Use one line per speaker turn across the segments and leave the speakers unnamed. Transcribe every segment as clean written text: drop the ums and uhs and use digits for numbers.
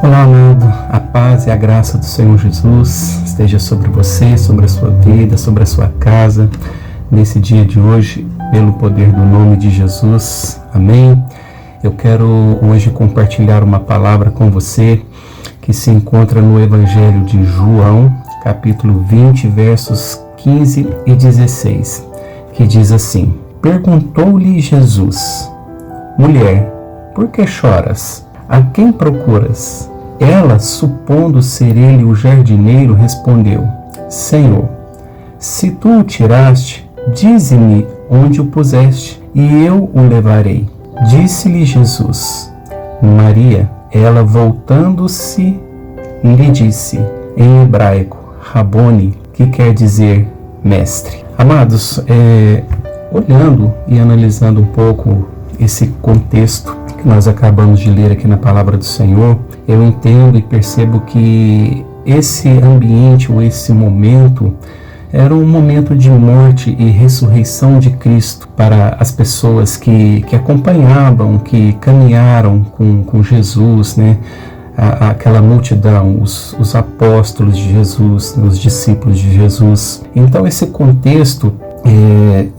Olá, amado. A paz e a graça do Senhor Jesus esteja sobre você, sobre a sua vida, sobre a sua casa, nesse dia de hoje, pelo poder do nome de Jesus. Amém? Eu quero hoje compartilhar uma palavra com você que se encontra no Evangelho de João, capítulo 20, versos 15 e 16, que diz assim: Perguntou-lhe Jesus: Mulher, por que choras? A quem procuras? Ela, supondo ser ele o jardineiro, respondeu: Senhor, se tu o tiraste, dize-me onde o puseste, e eu o levarei. Disse-lhe Jesus: Maria. Ela, voltando-se, lhe disse, em hebraico, Rabone, que quer dizer mestre. Amados, olhando e analisando um pouco esse contexto que nós acabamos de ler aqui na Palavra do Senhor, eu entendo e percebo que esse ambiente ou esse momento era um momento de morte e ressurreição de Cristo para as pessoas que acompanhavam, que caminharam com Jesus, né? Aquela multidão, os apóstolos de Jesus, os discípulos de Jesus. Então esse contexto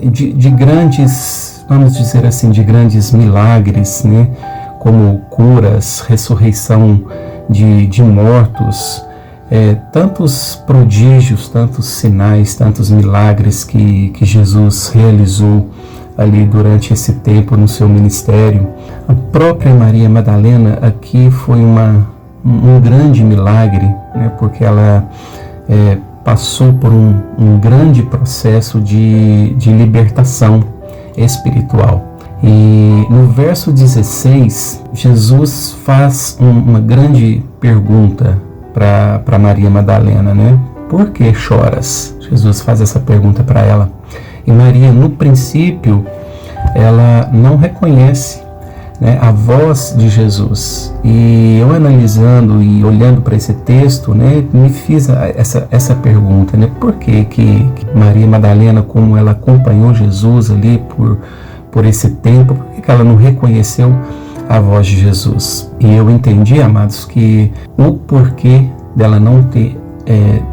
de grandes, vamos dizer assim, de grandes milagres, né? Como curas, ressurreição de mortos, tantos prodígios, tantos sinais, tantos milagres que Jesus realizou ali durante esse tempo no seu ministério. A própria Maria Madalena aqui foi um grande milagre, né, porque ela passou por um grande processo de libertação espiritual. E no verso 16, Jesus faz uma grande pergunta para Maria Madalena, né? Por que choras? Jesus faz essa pergunta para ela. E Maria, no princípio, ela não reconhece, né, a voz de Jesus. E eu analisando e olhando para esse texto, né, me fiz essa pergunta, né? Por que Maria Madalena, como ela acompanhou Jesus ali por esse tempo, por que ela não reconheceu a voz de Jesus? E eu entendi, amados, que o porquê dela não ter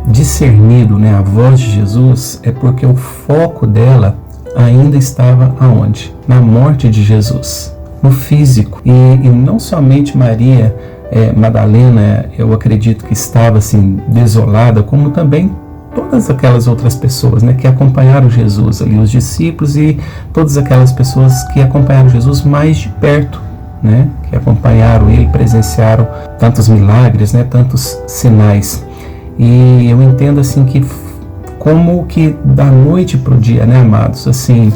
discernido, né, a voz de Jesus é porque o foco dela ainda estava aonde? Na morte de Jesus, no físico. E não somente Maria Madalena, eu acredito que estava assim desolada, como também todas aquelas outras pessoas, né, que acompanharam Jesus ali, os discípulos e todas aquelas pessoas que acompanharam Jesus mais de perto, né, que acompanharam ele, presenciaram tantos milagres, né, tantos sinais. E eu entendo assim que como que da noite para o dia, né, amados, assim,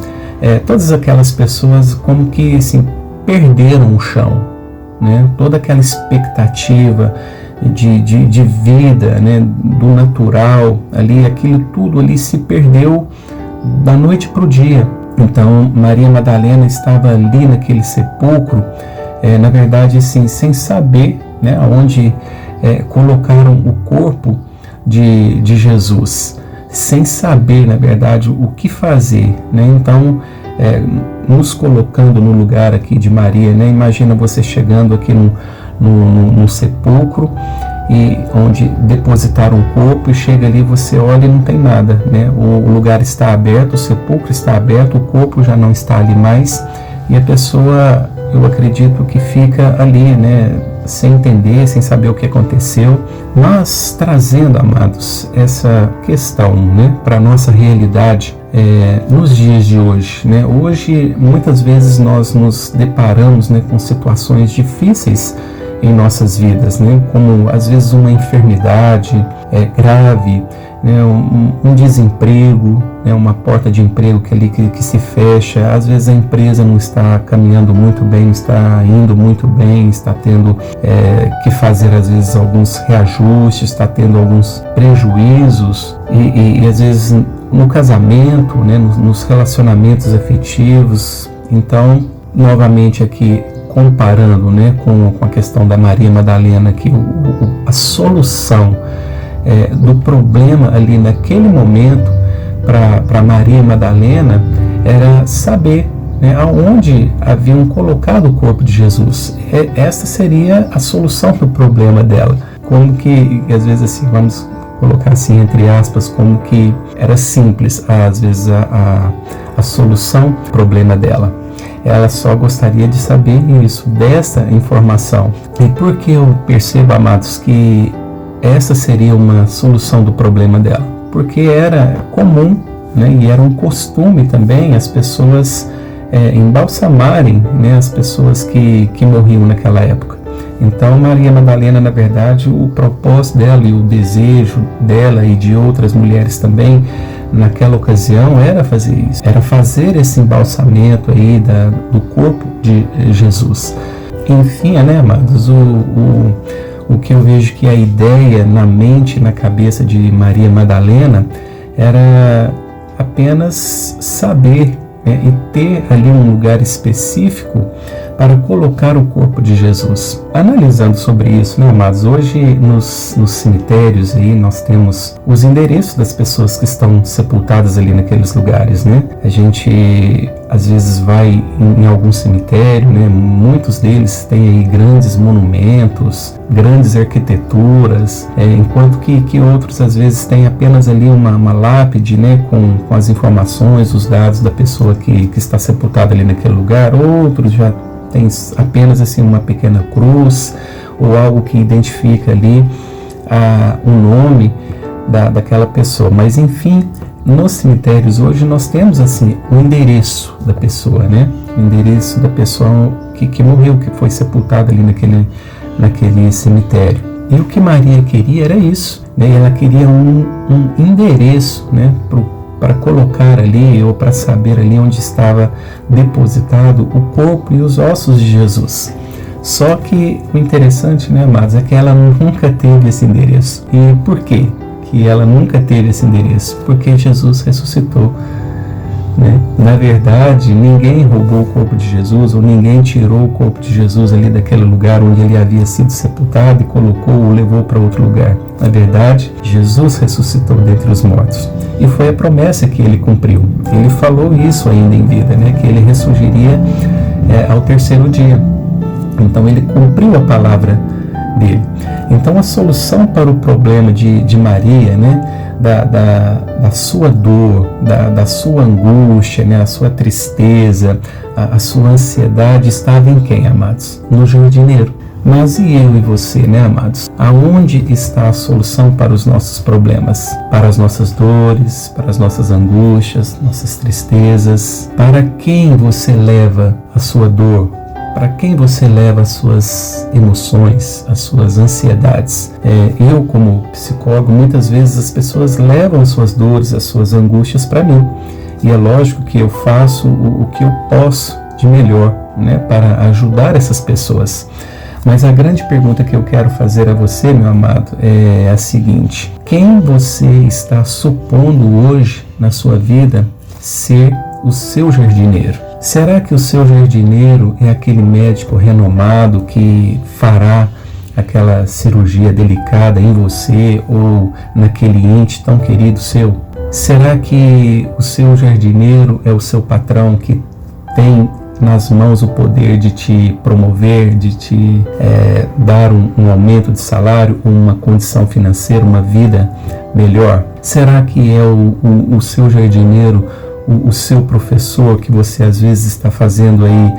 todas aquelas pessoas como que assim perderam o chão, né, toda aquela expectativa de vida, né, do natural ali, aquilo tudo ali se perdeu da noite para o dia. Então Maria Madalena estava ali naquele sepulcro, na verdade assim, sem saber, né, onde colocaram o corpo de Jesus, sem saber, na verdade, o que fazer, né? Então, nos colocando no lugar aqui de Maria, né? Imagina você chegando aqui no sepulcro, e onde depositaram o corpo, e chega ali, você olha e não tem nada, né? O lugar está aberto, o sepulcro está aberto, o corpo já não está ali mais, e a pessoa, eu acredito que fica ali, né, sem entender, sem saber o que aconteceu. Mas trazendo, amados, essa questão, né, para a nossa realidade nos dias de hoje, né? Hoje, muitas vezes nós nos deparamos, né, com situações difíceis em nossas vidas, né? Como às vezes uma enfermidade grave, né? Um desemprego, né? Uma porta de emprego que se fecha. Às vezes a empresa não está caminhando muito bem, não está indo muito bem, está tendo que fazer às vezes alguns reajustes, está tendo alguns prejuízos e às vezes no casamento, né? Nos relacionamentos afetivos. Então, novamente aqui, comparando, né, com a questão da Maria Madalena, que a solução do problema ali naquele momento para Maria Madalena era saber né, aonde haviam colocado o corpo de Jesus. Esta seria a solução do problema dela. Como que, às vezes assim, vamos colocar assim entre aspas, como que era simples, às vezes, a solução do problema dela. Ela só gostaria de saber isso, dessa informação. E por que eu percebo, amados, que essa seria uma solução do problema dela? Porque era comum, né, e era um costume também as pessoas embalsamarem, né, as pessoas que morriam naquela época. Então Maria Madalena, na verdade, o propósito dela e o desejo dela e de outras mulheres também naquela ocasião era fazer isso, era fazer esse embalsamento aí do corpo de Jesus. Enfim, né, amados, o que eu vejo que a ideia na mente, na cabeça de Maria Madalena era apenas saber, né, e ter ali um lugar específico para colocar o corpo de Jesus. Analisando sobre isso, né, amados, hoje nos cemitérios aí nós temos os endereços das pessoas que estão sepultadas ali naqueles lugares, né? A gente às vezes vai em algum cemitério, né? Muitos deles têm aí grandes monumentos, grandes arquiteturas, enquanto que outros às vezes têm apenas ali uma lápide, né? Com as informações, os dados da pessoa que está sepultada ali naquele lugar. Outros já tem apenas assim uma pequena cruz ou algo que identifica ali o nome daquela pessoa. Mas enfim, nos cemitérios hoje nós temos assim o endereço da pessoa, né? O endereço da pessoa que morreu, que foi sepultada ali naquele cemitério. E o que Maria queria era isso, né? Ela queria um endereço, né, para colocar ali, ou para saber ali onde estava depositado o corpo e os ossos de Jesus. Só que o interessante, né, amados, é que ela nunca teve esse endereço. E por quê que ela nunca teve esse endereço? Porque Jesus ressuscitou, né? Na verdade, ninguém roubou o corpo de Jesus, ou ninguém tirou o corpo de Jesus ali daquele lugar onde ele havia sido sepultado e colocou ou levou para outro lugar. Na verdade, Jesus ressuscitou dentre os mortos. E foi a promessa que ele cumpriu. Ele falou isso ainda em vida, né? Que ele ressurgiria ao terceiro dia. Então ele cumpriu a palavra dele. Então a solução para o problema de Maria, né? Da sua dor, da sua angústia, né? A sua tristeza, a sua ansiedade estava em quem, amados? No jardineiro. Mas e eu e você, né, amados? Aonde está a solução para os nossos problemas? Para as nossas dores, para as nossas angústias, nossas tristezas? Para quem você leva a sua dor? Para quem você leva as suas emoções, as suas ansiedades? Eu, como psicólogo, muitas vezes as pessoas levam as suas dores, as suas angústias para mim. E é lógico que eu faço o que eu posso de melhor, né, para ajudar essas pessoas. Mas a grande pergunta que eu quero fazer a você, meu amado, é a seguinte: quem você está supondo hoje na sua vida ser o seu jardineiro? Será que o seu jardineiro é aquele médico renomado que fará aquela cirurgia delicada em você ou naquele ente tão querido seu? Será que o seu jardineiro é o seu patrão que tem nas mãos o poder de te promover, de te dar um aumento de salário, uma condição financeira, uma vida melhor? Será que é o seu jardineiro, o seu professor, que você às vezes está fazendo aí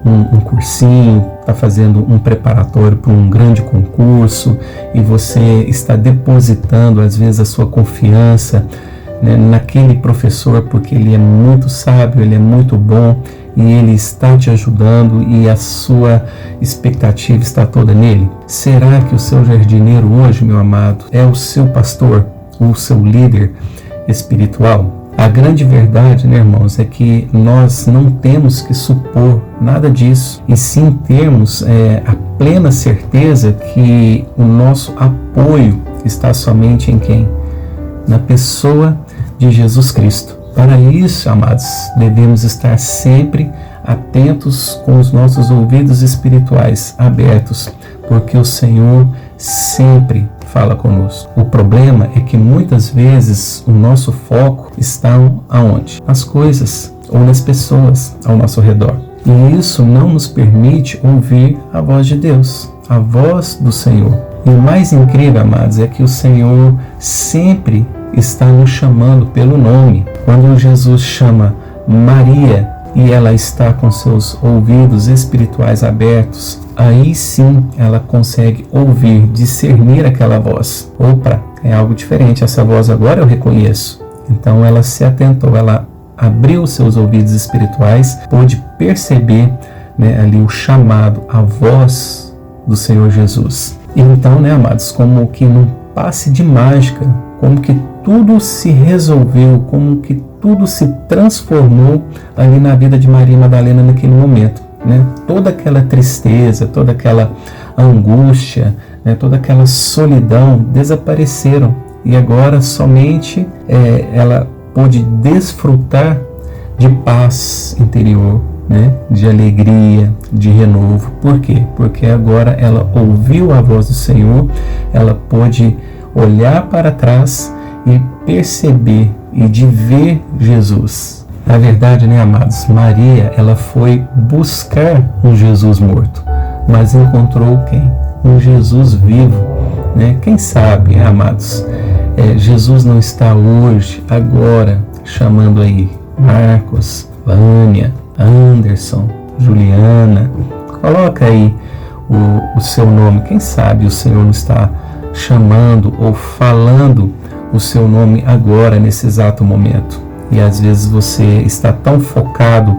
um cursinho, está fazendo um preparatório para um grande concurso e você está depositando às vezes a sua confiança, né, naquele professor porque ele é muito sábio, ele é muito bom e ele está te ajudando e a sua expectativa está toda nele? Será que o seu jardineiro hoje, meu amado, é o seu pastor, o seu líder espiritual? A grande verdade, né, irmãos, é que nós não temos que supor nada disso, e sim termos a plena certeza que o nosso apoio está somente em quem? Na pessoa de Jesus Cristo. Para isso, amados, devemos estar sempre atentos com os nossos ouvidos espirituais abertos, porque o Senhor sempre fala conosco. O problema é que muitas vezes o nosso foco está aonde? Nas coisas, ou nas pessoas ao nosso redor. E isso não nos permite ouvir a voz de Deus, a voz do Senhor. E o mais incrível, amados, é que o Senhor sempre está nos chamando pelo nome. Quando Jesus chama Maria e ela está com seus ouvidos espirituais abertos, aí sim ela consegue ouvir, discernir aquela voz. Opa, é algo diferente, essa voz agora eu reconheço. Então ela se atentou, ela abriu seus ouvidos espirituais, pôde perceber, ali o chamado, a voz do Senhor Jesus. E então, amados, como que num passe de mágica, como que tudo se resolveu, como que tudo se transformou ali na vida de Maria Madalena naquele momento. Toda aquela tristeza, toda aquela angústia, toda aquela solidão desapareceram. E agora somente ela pôde desfrutar de paz interior, de alegria, de renovo. Por quê? Porque agora ela ouviu a voz do Senhor, ela pôde olhar para trás e perceber e de ver Jesus. Na verdade, amados, Maria, ela foi buscar um Jesus morto, mas encontrou quem? Um Jesus vivo. Quem sabe, amados, Jesus não está hoje, agora, chamando aí Marcos, Vânia, Anderson, Juliana. Coloca aí o seu nome. Quem sabe o Senhor não está chamando ou falando o seu nome agora, nesse exato momento. E às vezes você está tão focado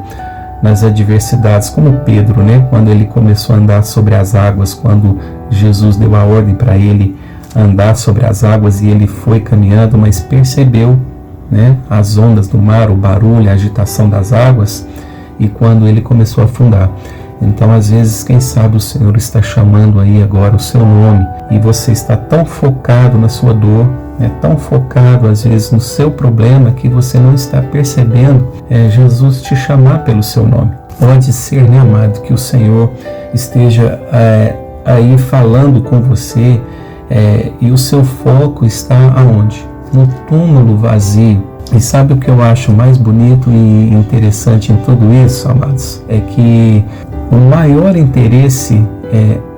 nas adversidades, como Pedro, quando ele começou a andar sobre as águas, quando Jesus deu a ordem para ele andar sobre as águas e ele foi caminhando, mas percebeu as ondas do mar, o barulho, a agitação das águas, e quando ele começou a afundar. Então, às vezes, quem sabe o Senhor está chamando aí agora o seu nome e você está tão focado na sua dor, tão focado às vezes no seu problema que você não está percebendo Jesus te chamar pelo seu nome. Pode ser, amado, que o Senhor esteja aí falando com você e o seu foco está aonde? No túmulo vazio. E sabe o que eu acho mais bonito e interessante em tudo isso, amados? É que o maior interesse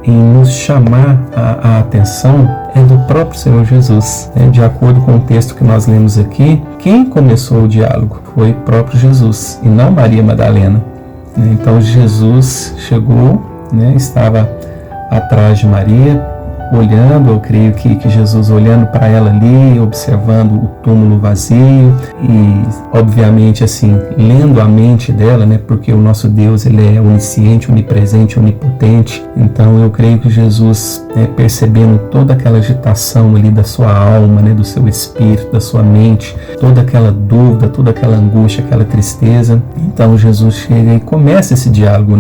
em nos chamar a atenção é do próprio Senhor Jesus. De acordo com o texto que nós lemos aqui, quem começou o diálogo foi o próprio Jesus e não Maria Madalena. Então Jesus chegou, estava atrás de Maria, olhando, eu creio que Jesus olhando para ela ali, observando o túmulo vazio e, obviamente, assim, lendo a mente dela, porque o nosso Deus, ele é onisciente, onipresente, onipotente. Então, eu creio que Jesus, percebendo toda aquela agitação ali da sua alma, do seu espírito, da sua mente, toda aquela dúvida, toda aquela angústia, aquela tristeza, então Jesus chega e começa esse diálogo,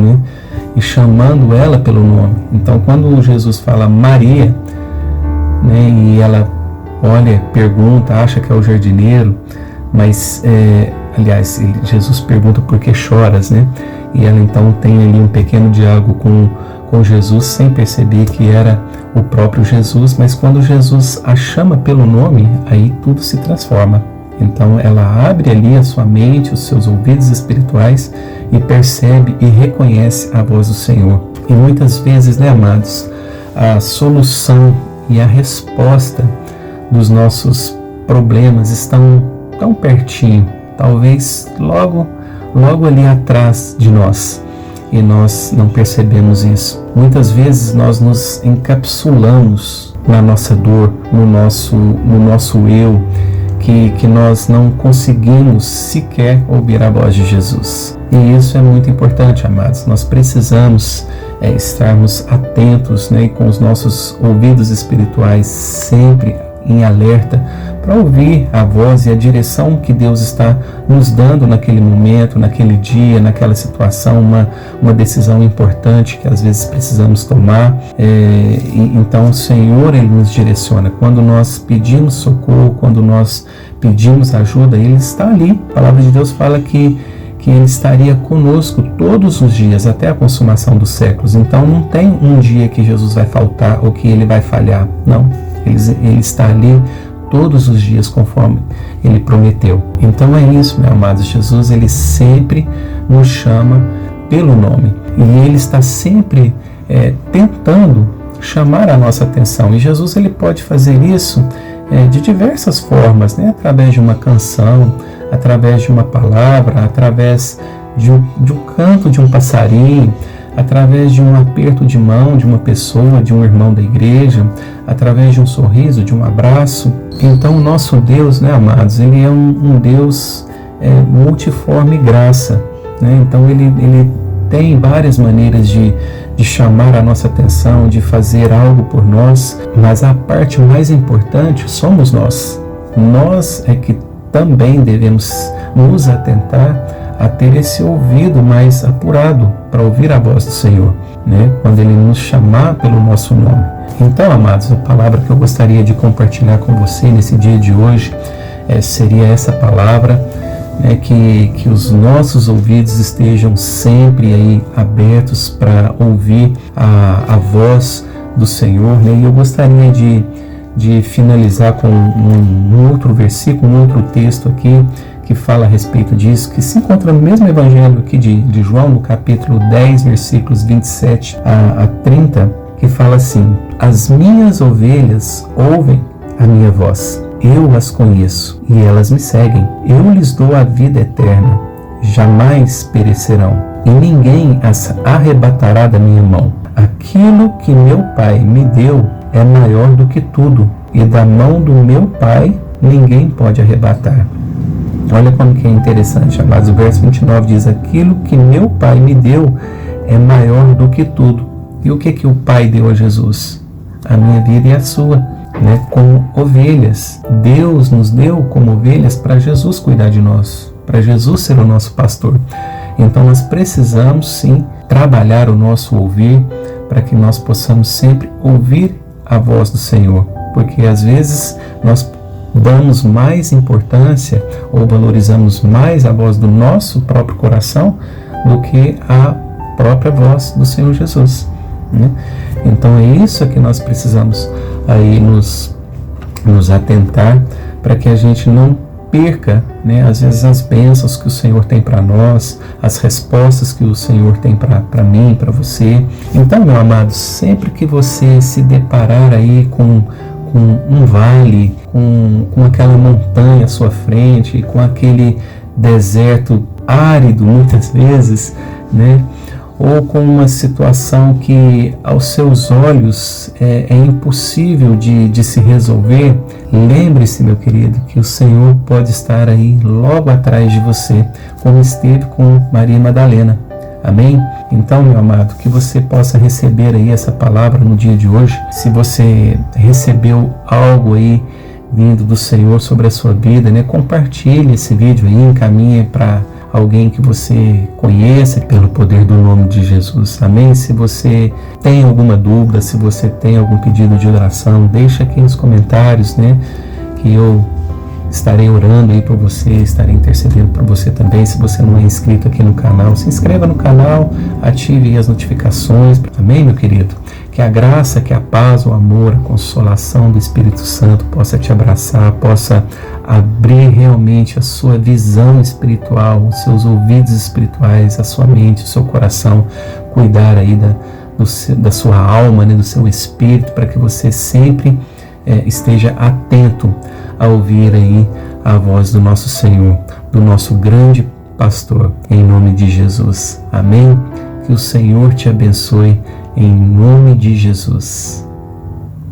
e chamando ela pelo nome. Então, quando Jesus fala Maria, e ela olha, pergunta, acha que é o jardineiro, mas, aliás, Jesus pergunta por que choras, E ela então tem ali um pequeno diálogo com Jesus, sem perceber que era o próprio Jesus, mas quando Jesus a chama pelo nome, aí tudo se transforma. Então ela abre ali a sua mente, os seus ouvidos espirituais e percebe e reconhece a voz do Senhor. E muitas vezes, amados, a solução e a resposta dos nossos problemas estão tão pertinho, talvez logo ali atrás de nós, e nós não percebemos isso. Muitas vezes nós nos encapsulamos na nossa dor, no nosso eu, que nós não conseguimos sequer ouvir a voz de Jesus. E isso é muito importante, amados. Nós precisamos estarmos atentos, e com os nossos ouvidos espirituais sempre em alerta para ouvir a voz e a direção que Deus está nos dando naquele momento, naquele dia, naquela situação, uma decisão importante que às vezes precisamos tomar. Então o Senhor, Ele nos direciona. Quando nós pedimos socorro, quando nós pedimos ajuda, Ele está ali. A palavra de Deus fala que Ele estaria conosco todos os dias, até a consumação dos séculos. Então não tem um dia que Jesus vai faltar ou que Ele vai falhar. Não, Ele está ali todos os dias, conforme Ele prometeu. Então é isso, meus amados. Jesus, Ele sempre nos chama pelo nome. E Ele está sempre tentando chamar a nossa atenção. E Jesus, Ele pode fazer isso de diversas formas, né? Através de uma canção, através de uma palavra, através de um canto de um passarinho, através de um aperto de mão de uma pessoa, de um irmão da igreja, através de um sorriso, de um abraço. Então o nosso Deus, né, amados, Ele é um Deus multiforme graça, né? Então Ele tem várias maneiras de chamar a nossa atenção, de fazer algo por nós, mas a parte mais importante somos nós. Nós é que também devemos nos atentar a ter esse ouvido mais apurado para ouvir a voz do Senhor, né? Quando Ele nos chamar pelo nosso nome. Então, amados, a palavra que eu gostaria de compartilhar com você nesse dia de hoje seria essa palavra, né? Que os nossos ouvidos estejam sempre aí abertos para ouvir a voz do Senhor, né? E eu gostaria de finalizar com um outro versículo, um outro texto aqui, que fala a respeito disso, que se encontra no mesmo evangelho aqui de João, no capítulo 10, versículos 27 a 30, que fala assim: as minhas ovelhas ouvem a minha voz, eu as conheço e elas me seguem, eu lhes dou a vida eterna, jamais perecerão e ninguém as arrebatará da minha mão. Aquilo que meu Pai me deu é maior do que tudo, e da mão do meu Pai ninguém pode arrebatar. Olha como que é interessante, amados. O verso 29 diz: aquilo que meu Pai me deu é maior do que tudo. E o que o Pai deu a Jesus? A minha vida e a sua, né? Como ovelhas. Deus nos deu como ovelhas para Jesus cuidar de nós, para Jesus ser o nosso pastor. Então nós precisamos sim trabalhar o nosso ouvir para que nós possamos sempre ouvir a voz do Senhor, porque às vezes nós damos mais importância ou valorizamos mais a voz do nosso próprio coração do que a própria voz do Senhor Jesus, né? Então é isso que nós precisamos aí nos atentar, para que a gente não perca, né, às vezes as bênçãos que o Senhor tem para nós, as respostas que o Senhor tem para mim, para você. Então, meu amado, sempre que você se deparar aí com um vale, com aquela montanha à sua frente, com aquele deserto árido muitas vezes, né? Ou com uma situação que aos seus olhos é impossível de se resolver, lembre-se, meu querido, que o Senhor pode estar aí logo atrás de você, como esteve com Maria Madalena. Amém? Então, meu amado, que você possa receber aí essa palavra no dia de hoje. Se você recebeu algo aí vindo do Senhor sobre a sua vida, né? Compartilhe esse vídeo aí, encaminhe para alguém que você conheça pelo poder do nome de Jesus. Amém? Se você tem alguma dúvida, se você tem algum pedido de oração, deixa aqui nos comentários, né? Que eu estarei orando aí por você, estarei intercedendo por você também. Se você não é inscrito aqui no canal, se inscreva no canal, ative as notificações. Amém, meu querido? Que a graça, que a paz, o amor, a consolação do Espírito Santo possa te abraçar, possa abrir realmente a sua visão espiritual, os seus ouvidos espirituais, a sua mente, o seu coração, cuidar aí da sua alma, né, do seu espírito, para que você sempre esteja atento a ouvir aí a voz do nosso Senhor, do nosso grande pastor, em nome de Jesus. Amém? Que o Senhor te abençoe em nome de Jesus.